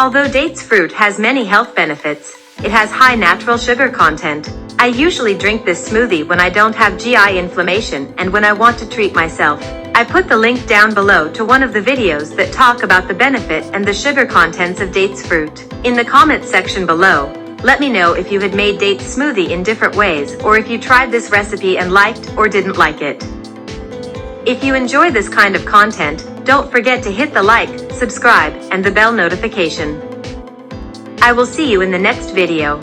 Although dates fruit has many health benefits, it has high natural sugar content. I usually drink this smoothie when I don't have GI inflammation and when I want to treat myself. I put the link down below to one of the videos that talk about the benefit and the sugar contents of dates fruit. In the comments section below, let me know if you had made dates smoothie in different ways or if you tried this recipe and liked or didn't like it. If you enjoy this kind of content, don't forget to hit the like, subscribe, and the bell notification. I will see you in the next video.